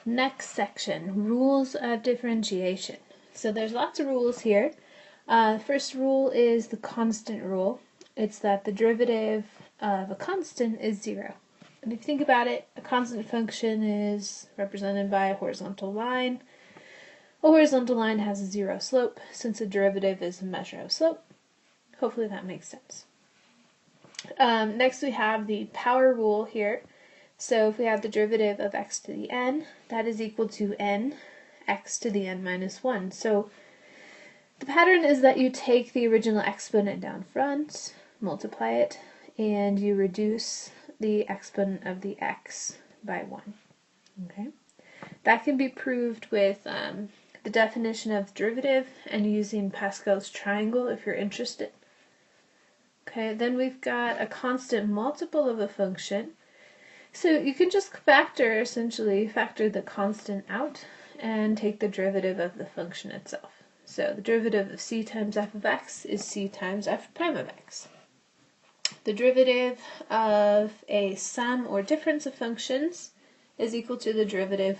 Next section, rules of differentiation. So there's lots of rules here. First rule is the constant rule. It's that the derivative of a constant is 0. And if you think about it, a constant function is represented by a horizontal line. A horizontal line has a 0 slope, since a derivative is a measure of slope. Hopefully that makes sense. Next we have the power rule here. So if we have the derivative of x to the n, that is equal to n x to the n minus 1. So the pattern is that you take the original exponent down front, multiply it, and you reduce the exponent of the x by 1. Okay, that can be proved with the definition of derivative and using Pascal's triangle if you're interested. Okay, then we've got a constant multiple of a function. So you can just essentially factor the constant out and take the derivative of the function itself. So the derivative of c times f of x is c times f prime of x. The derivative of a sum or difference of functions is equal to the derivative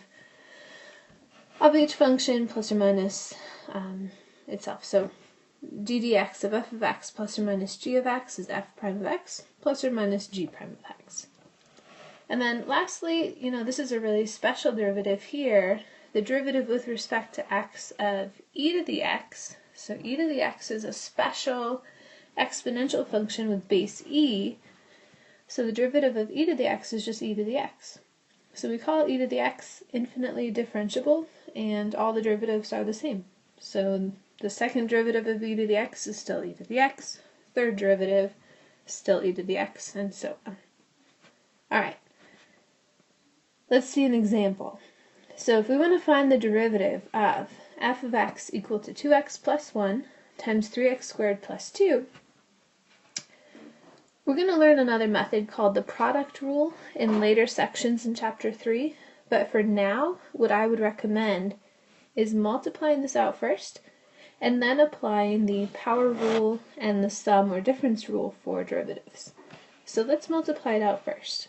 of each function plus or minus itself. So d dx of f of x plus or minus g of x is f prime of x plus or minus g prime of x. And then lastly, this is a really special derivative here, the derivative with respect to x of e to the x. So e to the x is a special exponential function with base e. So the derivative of e to the x is just e to the x. So we call e to the x infinitely differentiable, and all the derivatives are the same. So the second derivative of e to the x is still e to the x, third derivative still e to the x, and so on. Alright. Let's see an example. So if we want to find the derivative of f of x equal to 2x plus 1 times 3x squared plus 2, we're going to learn another method called the product rule in later sections in chapter 3, but for now, what I would recommend is multiplying this out first, and then applying the power rule and the sum or difference rule for derivatives. So let's multiply it out first.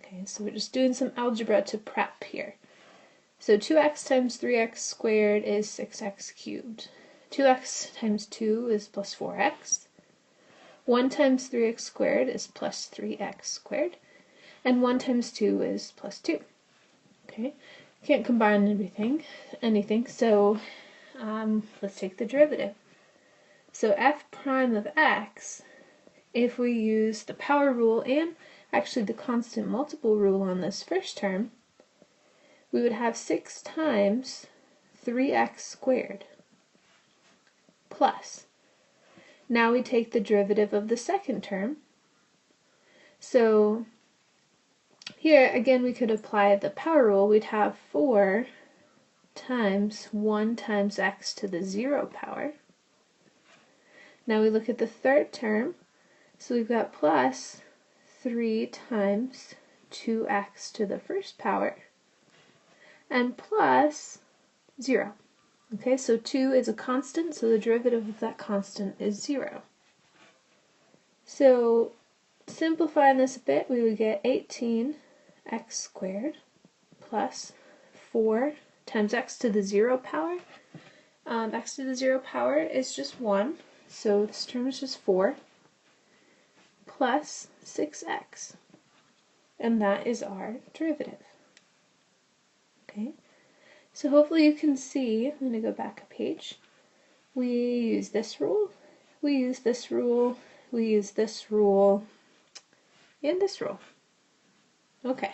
Okay, so we're just doing some algebra to prep here. So 2x times 3x squared is 6x cubed. 2x times 2 is plus 4x. 1 times 3x squared is plus 3x squared. And 1 times 2 is plus 2. Okay, can't combine anything, so let's take the derivative. So f prime of x, if we use the power rule and actually the constant multiple rule on this first term, we would have 6 times 3x squared plus. Now we take the derivative of the second term. So here again we could apply the power rule. We'd have 4 times 1 times x to the 0 power. Now we look at the third term. So we've got plus 3 times 2x to the first power and plus 0. Okay, so 2 is a constant, so the derivative of that constant is 0. So simplifying this a bit, we would get 18x squared plus 4 times x to the 0 power. X to the 0 power is just 1, so this term is just 4. Plus 6x, and that is our derivative. Okay, so hopefully you can see, I'm going to go back a page, we use this rule, we use this rule, we use this rule, and this rule. Okay,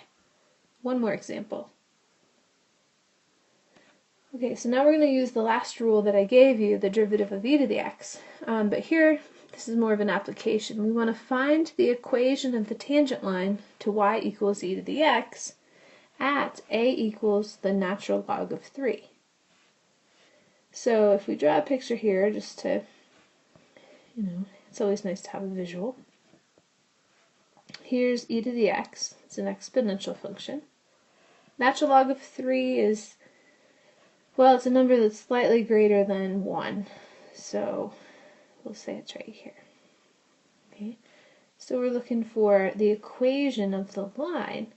one more example. Okay, so now we're going to use the last rule that I gave you, the derivative of e to the x, but here this is more of an application. We want to find the equation of the tangent line to y equals e to the x at a equals the natural log of 3. So if we draw a picture here, just to, it's always nice to have a visual. Here's e to the x. It's an exponential function. Natural log of 3 is, well, it's a number that's slightly greater than 1. So we'll say it's right here. Okay, so we're looking for the equation of the line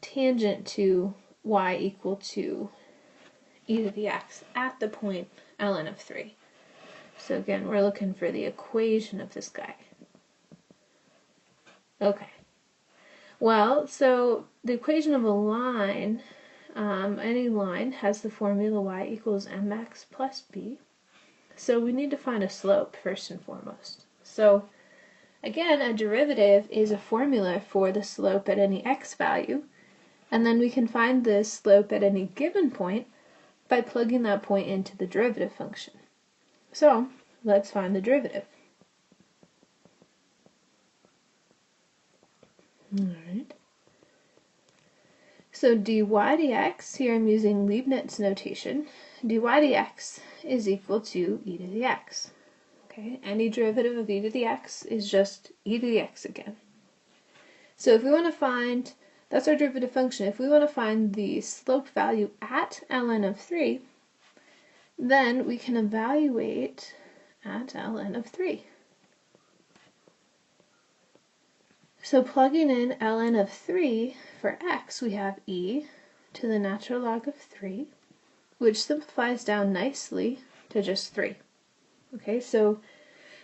tangent to y equal to e to the x at the point ln of 3. So again, we're looking for the equation of this guy. Okay. Well, so the equation of a line, any line has the formula y equals mx plus b. So we need to find a slope first and foremost. So again, a derivative is a formula for the slope at any x value, and then we can find the slope at any given point by plugging that point into the derivative function. So let's find the derivative. Alright. So dy dx, here I'm using Leibniz notation, dy dx is equal to e to the x. Okay, any derivative of e to the x is just e to the x again. So if we want to find, that's our derivative function, if we want to find the slope value at ln of 3, then we can evaluate at ln of 3. So plugging in ln of 3 for x, we have e to the natural log of 3, which simplifies down nicely to just 3. Okay, so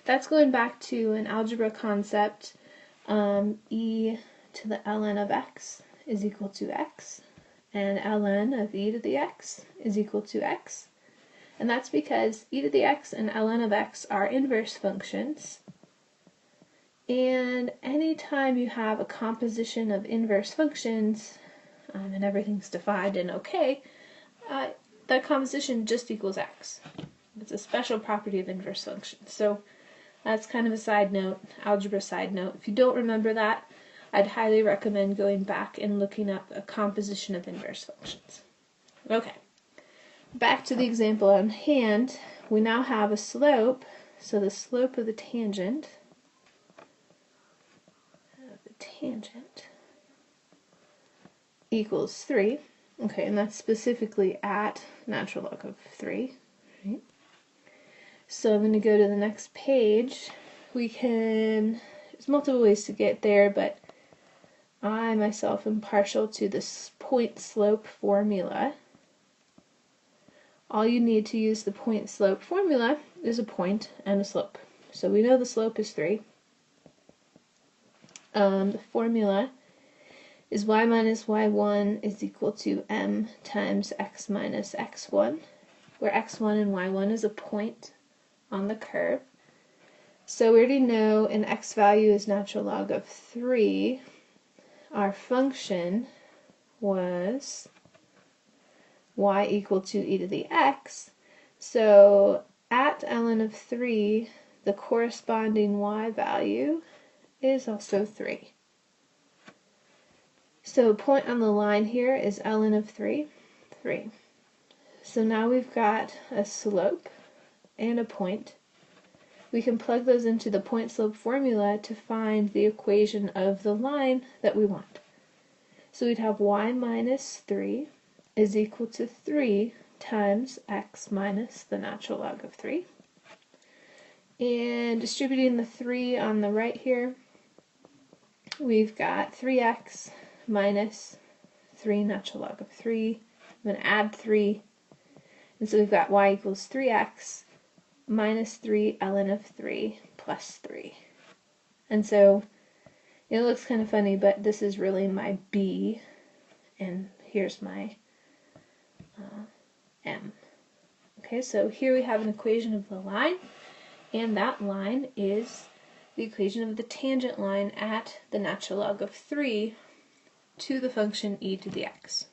that's going back to an algebra concept, e to the ln of x is equal to x, and ln of e to the x is equal to x. And that's because e to the x and ln of x are inverse functions. And anytime you have a composition of inverse functions, and everything's defined and okay, that composition just equals x. It's a special property of inverse functions. So that's kind of a side note, algebra side note. If you don't remember that, I'd highly recommend going back and looking up a composition of inverse functions. Okay, back to the example on hand. We now have a slope, so the slope of the tangent equals 3. Okay, and that's specifically at natural log of 3. Right? So I'm going to go to the next page. There's multiple ways to get there, but I myself am partial to this point slope formula. All you need to use the point slope formula is a point and a slope. So we know the slope is 3. The formula is y minus y1 is equal to m times x minus x1, where x1 and y1 is a point on the curve. So we already know an x value is natural log of 3. Our function was y equal to e to the x. So at ln of 3, the corresponding y value is also 3. So point on the line here is ln of 3, 3. So now we've got a slope and a point. We can plug those into the point slope formula to find the equation of the line that we want. So we'd have y minus 3 is equal to 3 times x minus the natural log of 3. And distributing the 3 on the right here, we've got 3x minus 3 natural log of 3. I'm going to add 3. And so we've got y equals 3x minus 3 ln of 3 plus 3. And so it looks kind of funny, but this is really my b, and here's my m. Okay, so here we have an equation of the line, and that line is the equation of the tangent line at the natural log of 3 to the function e to the x.